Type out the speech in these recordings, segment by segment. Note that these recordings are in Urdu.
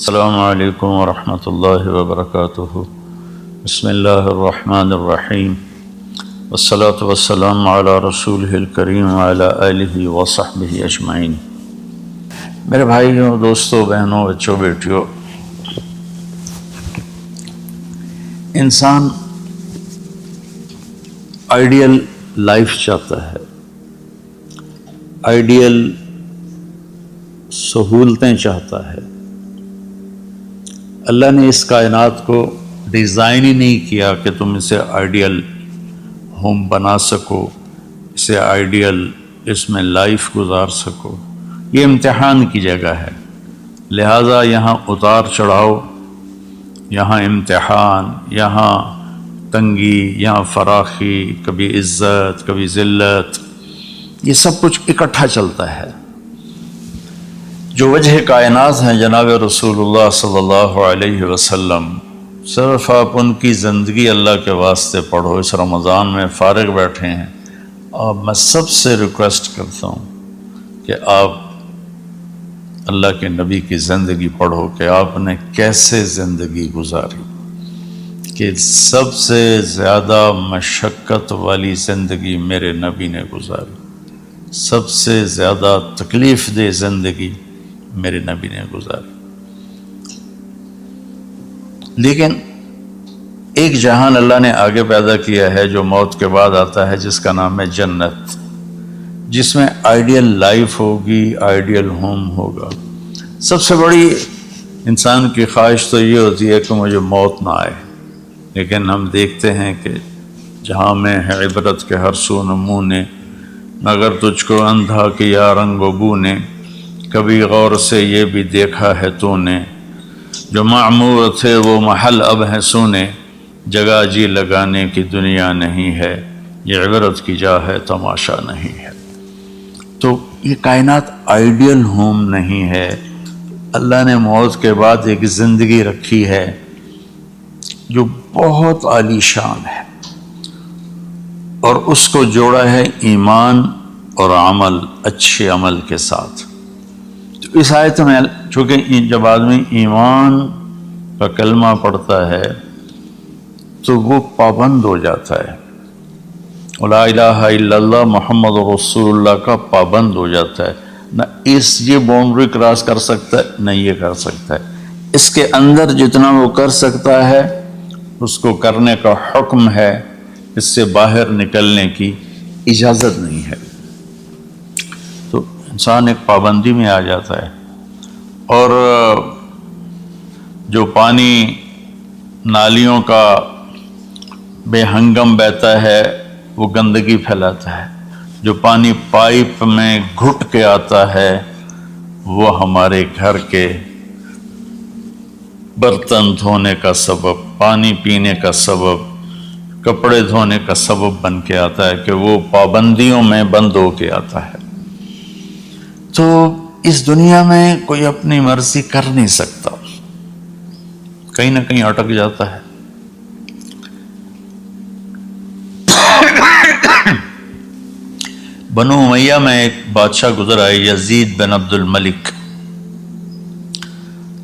السلام علیکم ورحمۃ اللہ وبرکاتہ۔ بسم اللہ الرحمن الرحیم، والصلاة والسلام علی رسولہ الکریم وعلی آلہ وصحبہ اجمعین۔ میرے بھائیوں، دوستوں، بہنوں، بچوں، بیٹیوں، انسان آئیڈیل لائف چاہتا ہے، آئیڈیل سہولتیں چاہتا ہے۔ اللہ نے اس کائنات کو ڈیزائن ہی نہیں کیا کہ تم اسے آئیڈیل ہوم بنا سکو، اسے آئیڈیل اس میں لائف گزار سکو۔ یہ امتحان کی جگہ ہے، لہٰذا یہاں اتار چڑھاؤ، یہاں امتحان، یہاں تنگی، یہاں فراخی، کبھی عزت، کبھی ذلت، یہ سب کچھ اکٹھا چلتا ہے۔ جو وجہ کائنات ہیں جناب رسول اللہ صلی اللہ علیہ وسلم، صرف آپ ان کی زندگی اللہ کے واسطے پڑھو۔ اس رمضان میں فارغ بیٹھے ہیں، اور میں سب سے ریکویسٹ کرتا ہوں کہ آپ اللہ کے نبی کی زندگی پڑھو کہ آپ نے کیسے زندگی گزاری، کہ سب سے زیادہ مشقت والی زندگی میرے نبی نے گزاری، سب سے زیادہ تکلیف دہ زندگی میرے نبی نے گزاری۔ لیکن ایک جہان اللہ نے آگے پیدا کیا ہے جو موت کے بعد آتا ہے، جس کا نام ہے جنت، جس میں آئیڈیل لائف ہوگی، آئیڈیل ہوم ہوگا۔ سب سے بڑی انسان کی خواہش تو یہ ہوتی ہے کہ مجھے موت نہ آئے، لیکن ہم دیکھتے ہیں کہ جہاں میں ہے عبرت کے ہر سو نمونے، مگر تجھ کو اندھا کیا رنگ و بو نے، کبھی غور سے یہ بھی دیکھا ہے تو نے، جو معمور تھے وہ محل اب ہے سونے، جگہ جی لگانے کی دنیا نہیں ہے، یہ عبرت کی جا ہے تماشا نہیں ہے۔ تو یہ کائنات آئیڈیل ہوم نہیں ہے۔ اللہ نے موت کے بعد ایک زندگی رکھی ہے جو بہت عالی شان ہے، اور اس کو جوڑا ہے ایمان اور عمل، اچھے عمل کے ساتھ۔ تو اس آیت میں چونکہ جب آدمی ایمان کا کلمہ پڑھتا ہے تو وہ پابند ہو جاتا ہے، لا الہ الا اللہ محمد رسول اللہ کا پابند ہو جاتا ہے۔ نہ یہ باؤنڈری کراس کر سکتا ہے، نہ یہ کر سکتا ہے۔ اس کے اندر جتنا وہ کر سکتا ہے اس کو کرنے کا حکم ہے، اس سے باہر نکلنے کی اجازت نہیں ہے۔ تو انسان ایک پابندی میں آ جاتا ہے، اور جو پانی نالیوں کا بے ہنگم بہتا ہے وہ گندگی پھیلاتا ہے، جو پانی پائپ میں گھٹ کے آتا ہے وہ ہمارے گھر کے برتن دھونے کا سبب، پانی پینے کا سبب، کپڑے دھونے کا سبب بن کے آتا ہے، کہ وہ پابندیوں میں بند ہو کے آتا ہے۔ تو اس دنیا میں کوئی اپنی مرضی کر نہیں سکتا، کہیں نہ کہیں اٹک جاتا ہے۔ بنو امیہ میں ایک بادشاہ گزر آئے، یزید بن عبد الملک۔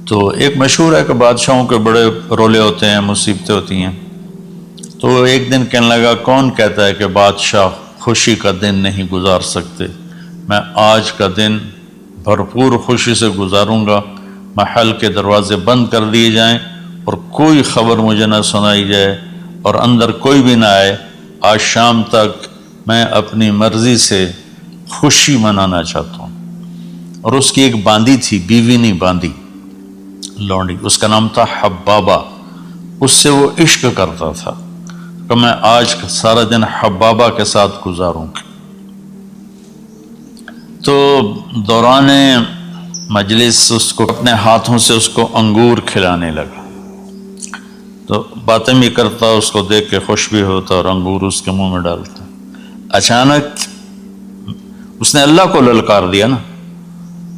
تو ایک مشہور ہے کہ بادشاہوں کے بڑے رولے ہوتے ہیں، مصیبتیں ہوتی ہیں۔ تو ایک دن کہنے لگا، کون کہتا ہے کہ بادشاہ خوشی کا دن نہیں گزار سکتے؟ میں آج کا دن بھرپور خوشی سے گزاروں گا، محل کے دروازے بند کر دیے جائیں اور کوئی خبر مجھے نہ سنائی جائے اور اندر کوئی بھی نہ آئے۔ آج شام تک میں اپنی مرضی سے خوشی منانا چاہتا ہوں۔ اور اس کی ایک باندی تھی، بیوی نہیں باندی، لونڈی، اس کا نام تھا حبابہ۔ اس سے وہ عشق کرتا تھا کہ میں آج سارا دن حبابہ کے ساتھ گزاروں گا۔ تو دوران مجلس اس کو اپنے ہاتھوں سے اس کو انگور کھلانے لگا، تو باتیں بھی کرتا، اس کو دیکھ کے خوش بھی ہوتا اور انگور اس کے منہ میں ڈالتا۔ اچانک اس نے اللہ کو للکار دیا نا،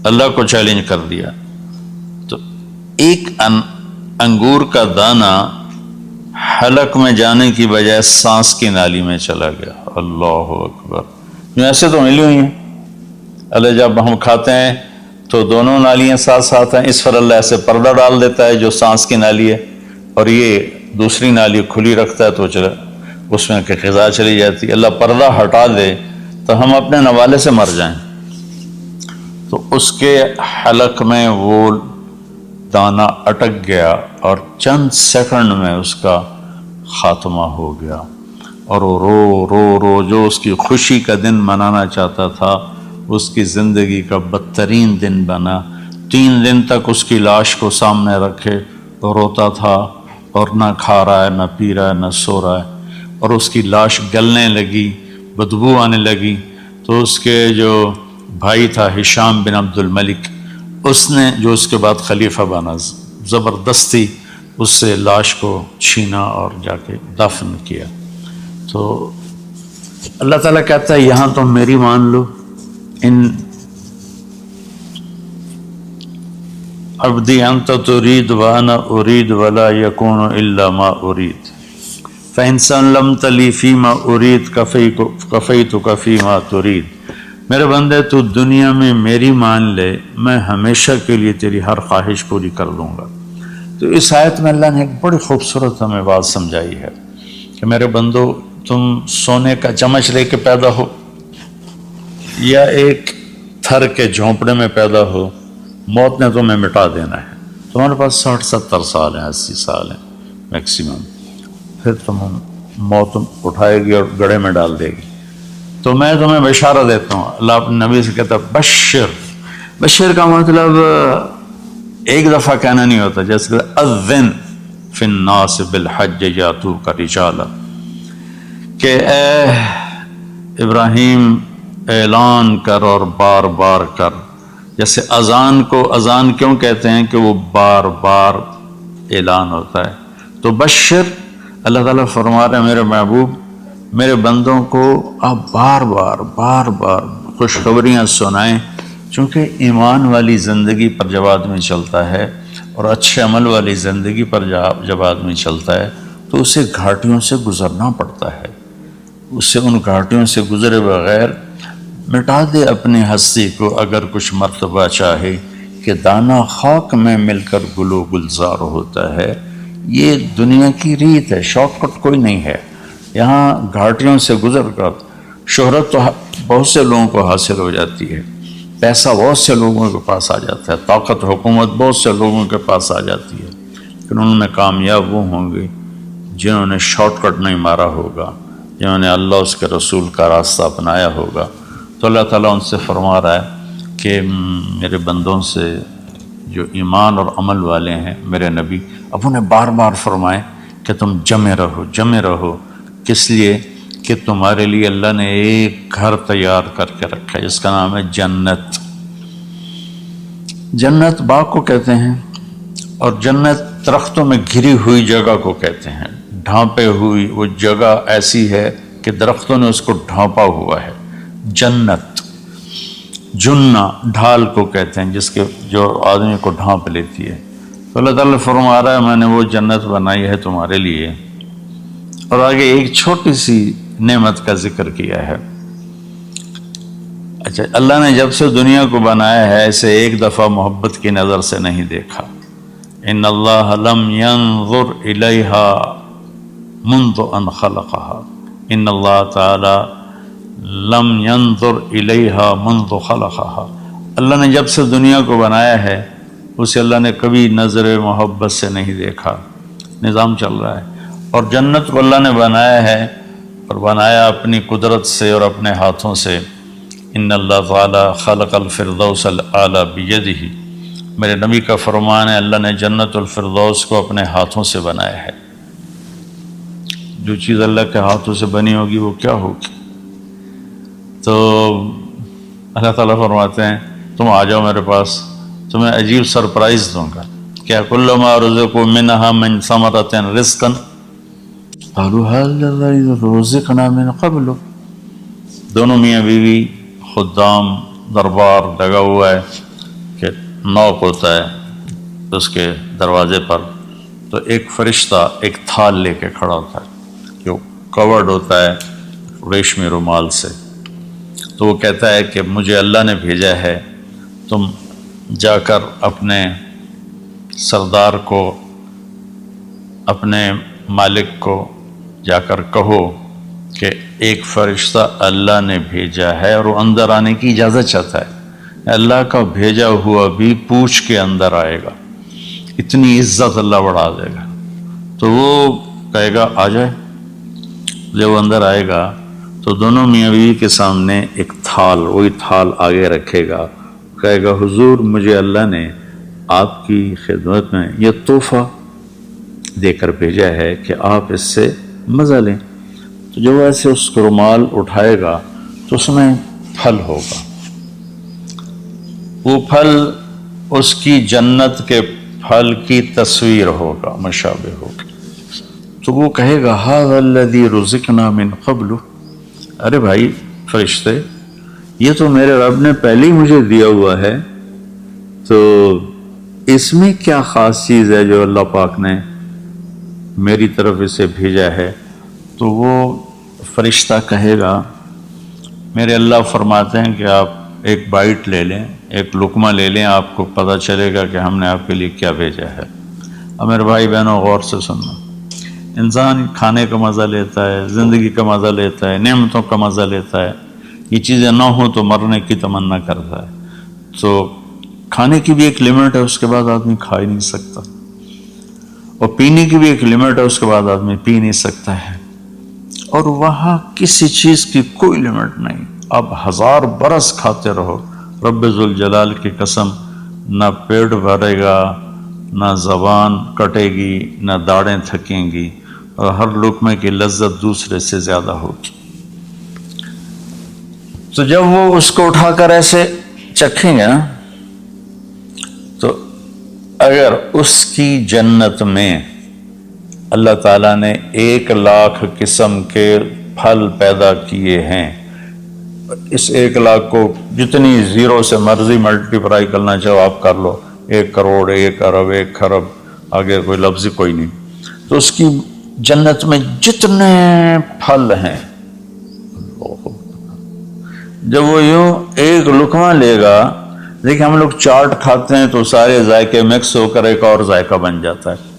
اللہ کو چیلنج کر دیا، تو ایک انگور کا دانہ حلق میں جانے کی بجائے سانس کی نالی میں چلا گیا۔ اللہ اکبر! ایسے تو ملی ہوئی ہیں، اللہ جب ہم کھاتے ہیں تو دونوں نالیاں ساتھ ساتھ ہیں، اس پر اللہ ایسے پردہ ڈال دیتا ہے جو سانس کی نالی ہے، اور یہ دوسری نالی کھلی رکھتا ہے تو چلے اس میں کہ غذا چلی جاتی ہے۔ اللہ پردہ ہٹا دے تو ہم اپنے نوالے سے مر جائیں، تو اس کے حلق میں وہ دانہ اٹک گیا اور چند سیکنڈ میں اس کا خاتمہ ہو گیا، اور وہ رو رو رو جو اس کی خوشی کا دن منانا چاہتا تھا اس کی زندگی کا بدترین دن بنا۔ 3 دن تک اس کی لاش کو سامنے رکھے تو روتا تھا، اور نہ کھا رہا ہے، نہ پی رہا ہے، نہ سو رہا ہے، اور اس کی لاش گلنے لگی، بدبو آنے لگی۔ تو اس کے جو بھائی تھا ہشام بن عبد الملک، اس نے جو اس کے بعد خلیفہ بنا، زبردستی اس سے لاش کو چھینا اور جا کے دفن کیا۔ تو اللہ تعالیٰ کہتا ہے یہاں تم میری مان لو، ان عبدی انت ترید وانا ارید ولا یکون الا ما ارید فإن سلمت لی فیما ارید کفیتک فیما ترید۔ میرے بندے تو دنیا میں میری مان لے، میں ہمیشہ کے لیے تیری ہر خواہش پوری کر دوں گا۔ تو اس آیت میں اللہ نے ایک بڑی خوبصورت ہمیں بات سمجھائی ہے کہ میرے بندو، تم سونے کا چمچ لے کے پیدا ہو یا ایک تھر کے جھونپڑے میں پیدا ہو، موت نے تمہیں مٹا دینا ہے۔ تمہارے پاس 60-70 سال ہیں، 80 سال ہیں میکسیمم، پھر موت اٹھائے گی اور گڑھے میں ڈال دے گی۔ تو میں تمہیں بشارت دیتا ہوں، اللہ اپنے نبی سے کہتا ہے بشر کا مطلب ایک دفعہ کہنا نہیں ہوتا، جیسے اذن فی الناس بالحج یاتوک رجالا، کہ اے ابراہیم اعلان کر اور بار بار کر۔ جیسے اذان کو اذان کیوں کہتے ہیں کہ وہ بار بار اعلان ہوتا ہے، تو بشر اللہ تعالیٰ فرما رہے ہیں میرے محبوب، میرے بندوں کو آپ بار بار خوشخبریاں سنائیں، چونکہ ایمان والی زندگی پر جب آدمی چلتا ہے اور اچھے عمل والی زندگی پر جب آدمی چلتا ہے تو اسے گھاٹیوں سے گزرنا پڑتا ہے، اسے ان گھاٹیوں سے گزرے بغیر مٹا دے اپنی ہستی کو اگر کچھ مرتبہ چاہے کہ دانہ خاک میں مل کر گل و گلزار ہوتا ہے۔ یہ دنیا کی ریت ہے، شارٹ کٹ کوئی نہیں ہے۔ یہاں گھاٹیوں سے گزر کر شہرت تو بہت سے لوگوں کو حاصل ہو جاتی ہے، پیسہ بہت سے لوگوں کے پاس آ جاتا ہے، طاقت حکومت بہت سے لوگوں کے پاس آ جاتی ہے، لیکن ان میں کامیاب وہ ہوں گے جنہوں نے شارٹ کٹ نہیں مارا ہوگا، جنہوں نے اللہ اس کے رسول کا راستہ اپنایا ہوگا۔ تو اللہ تعالیٰ ان سے فرما رہا ہے کہ میرے بندوں سے جو ایمان اور عمل والے ہیں، میرے نبی اب انہیں بار بار فرمائیں کہ تم جمے رہو، کس لیے کہ تمہارے لیے اللہ نے ایک گھر تیار کر کے رکھا ہے جس کا نام ہے جنت۔ جنت باغ کو کہتے ہیں، اور جنت درختوں میں گھری ہوئی جگہ کو کہتے ہیں، ڈھانپے ہوئی وہ جگہ ایسی ہے کہ درختوں نے اس کو ڈھانپا ہوا ہے۔ جنت جنہ ڈھال کو کہتے ہیں جس کے جو آدمی کو ڈھانپ لیتی ہے۔ تو اللہ تعالیٰ فرما رہا ہے میں نے وہ جنت بنائی ہے تمہارے لیے، اور آگے ایک چھوٹی سی نعمت کا ذکر کیا ہے۔ اچھا، اللہ نے جب سے دنیا کو بنایا ہے اسے ایک دفعہ محبت کی نظر سے نہیں دیکھا۔ ان اللہ لم ينظر الیہا منذ ان خلقها، ان اللہ تعالی لم ينظر الیہا منذ خلقها، اللہ نے جب سے دنیا کو بنایا ہے اسے اللہ نے کبھی نظر محبت سے نہیں دیکھا۔ نظام چل رہا ہے، اور جنت کو اللہ نے بنایا ہے، اور بنایا اپنی قدرت سے اور اپنے ہاتھوں سے۔ ان اللہ تعالی خلق الفردوس الاعلی بیدہ، میرے نبی کا فرمان ہے اللہ نے جنت الفردوس کو اپنے ہاتھوں سے بنایا ہے۔ جو چیز اللہ کے ہاتھوں سے بنی ہوگی وہ کیا ہوگی؟ تو اللہ تعالیٰ فرماتے ہیں تم آ جاؤ میرے پاس، تمہیں عجیب سرپرائز دوں گا۔ کیا کل ما رزقوا منها من ثمرۃ رزقا قالوا هذا رزقنا من قبل، دونوں میاں بیوی خدام دربار لگا ہوا ہے کہ نوک ہوتا ہے اس کے دروازے پر، تو ایک فرشتہ ایک تھال لے کے کھڑا ہوتا ہے جو کورڈ ہوتا ہے ریشمی رومال سے، تو وہ کہتا ہے کہ مجھے اللہ نے بھیجا ہے تم جا کر اپنے سردار کو، اپنے مالک کو جا کر کہو کہ ایک فرشتہ اللہ نے بھیجا ہے اور وہ اندر آنے کی اجازت چاہتا ہے، اللہ کا بھیجا ہوا بھی پوچھ کے اندر آئے گا، اتنی عزت اللہ بڑھا دے گا۔ تو وہ کہے گا آ جائے۔ جب وہ اندر آئے گا تو دونوں میاں بیوی کے سامنے ایک تھال، وہی تھال آگے رکھے گا، کہے گا حضور مجھے اللہ نے آپ کی خدمت میں یہ تحفہ دے کر بھیجا ہے کہ آپ اس سے مزہ لیں۔ تو جب ایسے اس کو رومال اٹھائے گا تو اس میں پھل ہوگا، وہ پھل اس کی جنت کے پھل کی تصویر ہوگا، مشابہ ہوگا۔ تو وہ کہے گا ھذا الذی رزقنا من قبل، ارے بھائی فرشتے یہ تو میرے رب نے پہلے ہی مجھے دیا ہوا ہے، تو اس میں کیا خاص چیز ہے جو اللہ پاک نے میری طرف اسے بھیجا ہے؟ تو وہ فرشتہ کہے گا میرے اللہ فرماتے ہیں کہ آپ ایک بائٹ لے لیں، ایک لقمہ لے لیں، آپ کو پتہ چلے گا کہ ہم نے آپ کے لیے کیا بھیجا ہے۔ اب میرے بھائی بہنوں غور سے سننا، انسان کھانے کا مزہ لیتا ہے، زندگی کا مزہ لیتا ہے، نعمتوں کا مزہ لیتا ہے، یہ چیزیں نہ ہوں تو مرنے کی تمنا کرتا ہے۔ تو کھانے کی بھی ایک لمٹ ہے، اس کے بعد آدمی کھا ہی نہیں سکتا، اور پینے کی بھی ایک لمٹ ہے، اس کے بعد آدمی پی نہیں سکتا ہے، اور وہاں کسی چیز کی کوئی لمٹ نہیں، اب 1000 برس کھاتے رہو، رب ذوالجلال کی قسم نہ پیٹ بھرے گا، نہ زبان کٹے گی، نہ داڑیں تھکیں گی، اور ہر لقمے کی لذت دوسرے سے زیادہ ہوگی۔ تو جب وہ اس کو اٹھا کر ایسے چکھیں گے نا، تو اگر اس کی جنت میں اللہ تعالیٰ نے 1,00,000 قسم کے پھل پیدا کیے ہیں، اس 1,00,000 کو جتنی زیرو سے مرضی ملٹیپلائی کرنا چاہو آپ کر لو، 1 کروڑ، 1 ارب، 1 خرب، آگے کوئی لفظ کوئی نہیں۔ تو اس کی جنت میں جتنے پھل ہیں، جب وہ یوں ایک لقمہ لے گا، دیکھیں ہم لوگ چاٹ کھاتے ہیں تو سارے ذائقے مکس ہو کر ایک اور ذائقہ بن جاتا ہے،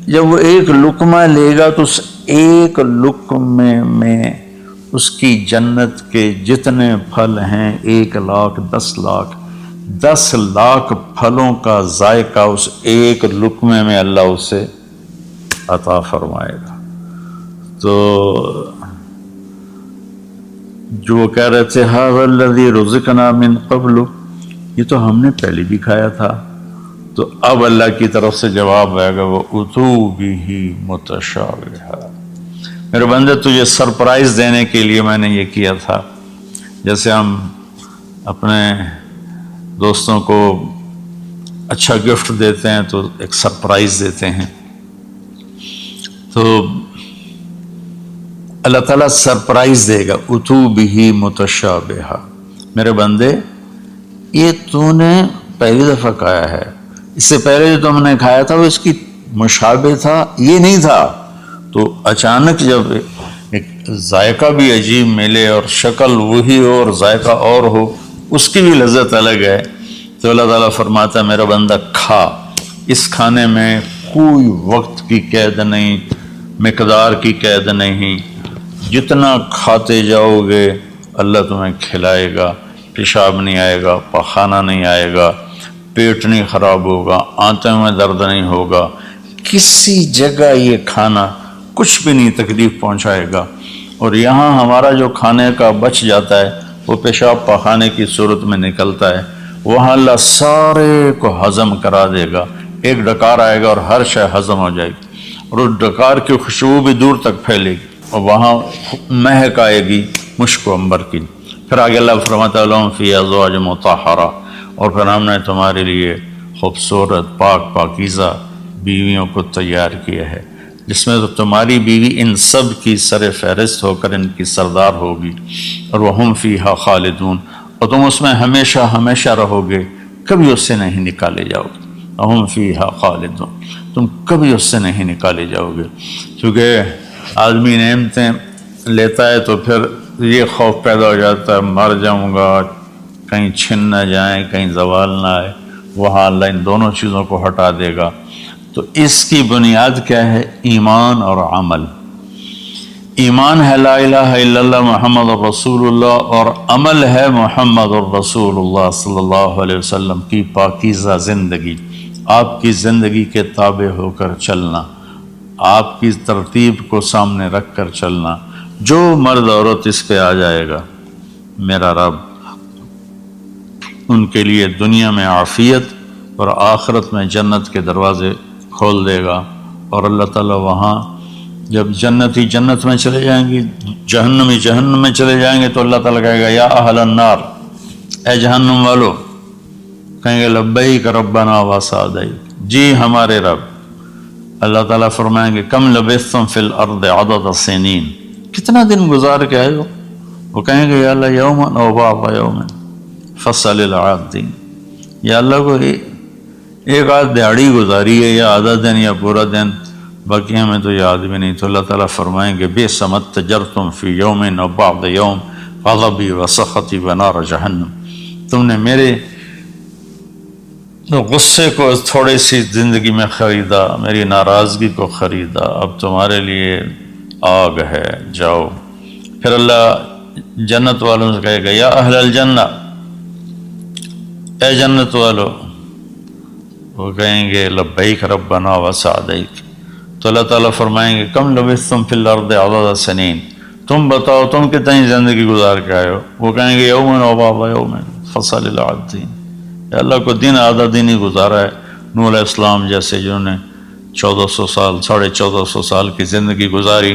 جب وہ ایک لقمہ لے گا تو اس ایک لقمے میں اس کی جنت کے جتنے پھل ہیں 1,00,000، 10,00,000، 10,00,000 پھلوں کا ذائقہ اس ایک لقمے میں اللہ اسے عطا فرمائے گا۔ تو جو وہ کہہ رہے تھے ھذا الذی رزقنا من قبل، یہ تو ہم نے پہلے بھی کھایا تھا، تو اب اللہ کی طرف سے جواب آئے گا وہ اتوا بہ متشابہا، میرے بندے تجھے سرپرائز دینے کے لیے میں نے یہ کیا تھا، جیسے ہم اپنے دوستوں کو اچھا گفٹ دیتے ہیں تو ایک سرپرائز دیتے ہیں، تو اللہ تعالیٰ سرپرائز دے گا اتوا بہ متشابہا، میرے بندے یہ تو نے پہلی دفعہ کھایا ہے، اس سے پہلے جو تم نے کھایا تھا وہ اس کی مشابہ تھا، یہ نہیں تھا۔ تو اچانک جب ایک ذائقہ بھی عجیب ملے اور شکل وہی ہو اور ذائقہ اور ہو، اس کی بھی لذت الگ ہے، تو اللہ تعالیٰ فرماتا ہے میرا بندہ کھا، اس کھانے میں کوئی وقت کی قید نہیں، مقدار کی قید نہیں، جتنا کھاتے جاؤ گے اللہ تمہیں کھلائے گا، پیشاب نہیں آئے گا، پخانہ نہیں آئے گا، پیٹ نہیں خراب ہوگا، آنتوں میں درد نہیں ہوگا، کسی جگہ یہ کھانا کچھ بھی نہیں تکلیف پہنچائے گا۔ اور یہاں ہمارا جو کھانے کا بچ جاتا ہے وہ پیشاب پخانے کی صورت میں نکلتا ہے، وہاں اللہ سارے کو ہضم کرا دے گا، ایک ڈکار آئے گا اور ہر شے ہضم ہو جائے گی، اور اس ڈکار کی خوشبو بھی دور تک پھیلے گی، اور وہاں مہک آئے گی مشک و عنبر کی۔ پھر آگے اللہ فرماتا ہے لہم فیہا ازواج مطہرہ، اور پھر ہم نے تمہارے لیے خوبصورت پاک پاکیزہ بیویوں کو تیار کیا ہے، جس میں تو تمہاری بیوی ان سب کی سر فہرست ہو کر ان کی سردار ہوگی، اور وہم فیہا خالدون، اور تم اس میں ہمیشہ ہمیشہ رہو گے، کبھی اس سے نہیں نکالے جاؤ گے، وہم فیہا خالدون، تم کبھی اس سے نہیں نکالے جاؤ گے۔ کیونکہ آدمی نعمتیں لیتا ہے تو پھر یہ خوف پیدا ہو جاتا ہے مر جاؤں گا، کہیں چھن نہ جائیں، کہیں زوال نہ آئے، وہاں اللہ ان دونوں چیزوں کو ہٹا دے گا۔ تو اس کی بنیاد کیا ہے؟ ایمان اور عمل۔ ایمان ہے لا الہ الا اللہ محمد رسول اللہ، اور عمل ہے محمد رسول اللہ صلی اللہ علیہ وسلم کی پاکیزہ زندگی، آپ کی زندگی کے تابع ہو کر چلنا، آپ کی ترتیب کو سامنے رکھ کر چلنا۔ جو مرد عورت اس پہ آ جائے گا، میرا رب ان کے لیے دنیا میں عافیت اور آخرت میں جنت کے دروازے کھول دے گا۔ اور اللہ تعالیٰ وہاں جب جنتی جنت میں چلے جائیں گے، جہنمی جہنم میں چلے جائیں گے، تو اللہ تعالیٰ کہے گا یا اہل النار، اے جہنم والو، کہیں گے لبیک ربنا وسعدیک، جی ہمارے رب۔ اللہ تعالیٰ فرمائیں گے کم لبثتم فی الارض عدد سنین، کتنا دن گزار کے آئے ہو؟ وہ کہیں گے یا اللہ یوما او بعض یوم فصل العادین، یا اللہ کو ایک آدھ دیہڑی گزاری ہے، یا آدھا دن یا پورا دن، باقی ہمیں تو یاد بھی نہیں۔ تو اللہ تعالیٰ فرمائیں گے بئس ما اتجرتم فی یوم او بعض یوم غضبی وسخطی ونار جہنم، تم نے میرے غصے کو تھوڑی سی زندگی میں خریدا، میری ناراضگی کو خریدا، اب تمہارے لیے آگ ہے، جاؤ۔ پھر اللہ جنت والوں سے کہے گا یا اہل الجنہ، اے جنت والو، وہ کہیں گے لبیک ربنا وسعدیک۔ تو اللہ تعالیٰ فرمائیں گے کم لبثتم فی الارض عدد سنین، تم بتاؤ تم کتنی زندگی گزار کے آئے ہو؟ وہ کہیں گے یومن و بعض یومن فصل العادین، یا اللہ کو دن آدھا دن ہی گزارا ہے۔ نوح علیہ السلام جیسے جنہوں نے 1400 سال 1450 سال کی زندگی گزاری،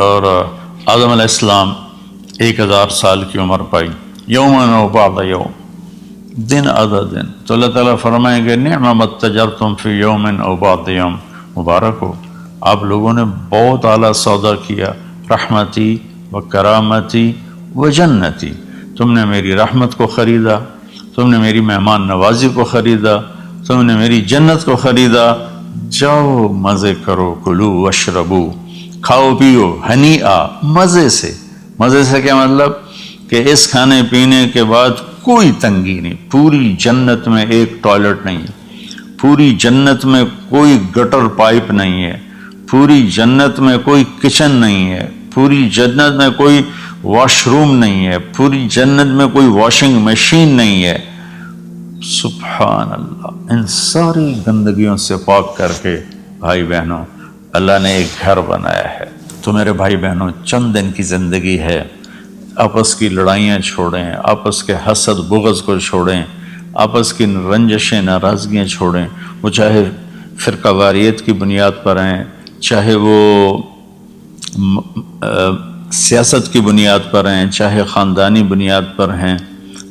اور آدم علیہ السلام 1000 سال کی عمر پائی، یومن و بعض یوم، دن آدھا دن۔ تو اللہ تعالیٰ فرمائیں گے نعم ما اتجرتم فی یومن او بعض یوم، مبارک ہو، آپ لوگوں نے بہت اعلیٰ سودا کیا، رحمتی و کرامتی و جنتی، تم نے میری رحمت کو خریدا، تم نے میری مہمان نوازی کو خریدا، تم نے میری جنت کو خریدا، جاؤ مزے کرو، کلو واشربو، کھاؤ پیو، ہنیئا، مزے سے۔ مزے سے کیا مطلب؟ کہ اس کھانے پینے کے بعد کوئی تنگی نہیں، پوری جنت میں ایک ٹوائلٹ نہیں ہے، پوری جنت میں کوئی گٹر پائپ نہیں ہے، پوری جنت میں کوئی کچن نہیں ہے، پوری جنت میں کوئی واش روم نہیں ہے، پوری جنت میں کوئی واشنگ مشین نہیں ہے۔ سبحان اللہ، ان ساری گندگیوں سے پاک کر کے بھائی بہنوں اللہ نے ایک گھر بنایا ہے۔ تو میرے بھائی بہنوں، چند دن کی زندگی ہے، آپس کی لڑائیاں چھوڑیں، آپس کے حسد بغض کو چھوڑیں، آپس کی رنجشیں ناراضگیاں چھوڑیں، وہ چاہے فرقہ واریت کی بنیاد پر ہیں، چاہے وہ سیاست کی بنیاد پر ہیں، چاہے خاندانی بنیاد پر ہیں۔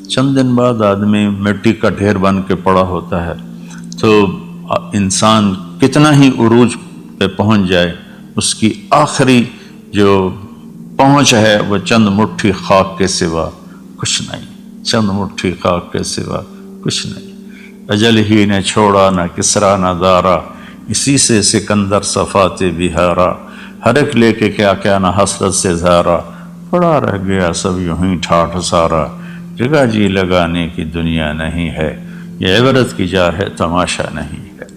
چند دن بعد آدمی مٹی کا ڈھیر بن کے پڑا ہوتا ہے، تو انسان کتنا ہی عروج پہ پہنچ جائے، اس کی آخری جو پہنچ ہے وہ چند مٹھی خاک کے سوا کچھ نہیں، چند مٹھی خاک کے سوا کچھ نہیں۔ اجل ہی نے چھوڑا نہ کسرا نہ دارا، اسی سے سکندر صفات بہارا، ہر ایک لے کے کیا کیا نہ حسرت سے زارا، پڑا رہ گیا سب یوں ہی ٹھاٹھ سارا، جگہ جی لگانے کی دنیا نہیں ہے، یہ عبرت کی جا ہے تماشا نہیں ہے۔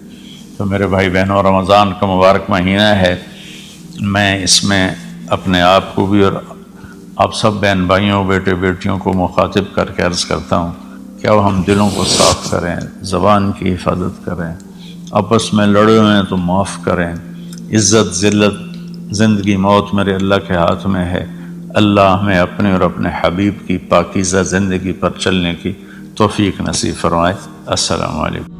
تو میرے بھائی بہنوں، رمضان کا مبارک مہینہ ہے، میں اس میں اپنے آپ کو بھی اور آپ سب بہن بھائیوں بیٹے بیٹیوں کو مخاطب کر کے عرض کرتا ہوں کہ اب ہم دلوں کو صاف کریں، زبان کی حفاظت کریں، آپس میں لڑے ہوئے ہیں تو معاف کریں۔ عزت ذلت زندگی موت میرے اللہ کے ہاتھ میں ہے، اللہ ہمیں اپنے اور اپنے حبیب کی پاکیزہ زندگی پر چلنے کی توفیق نصیب فرمائے۔ السلام علیکم۔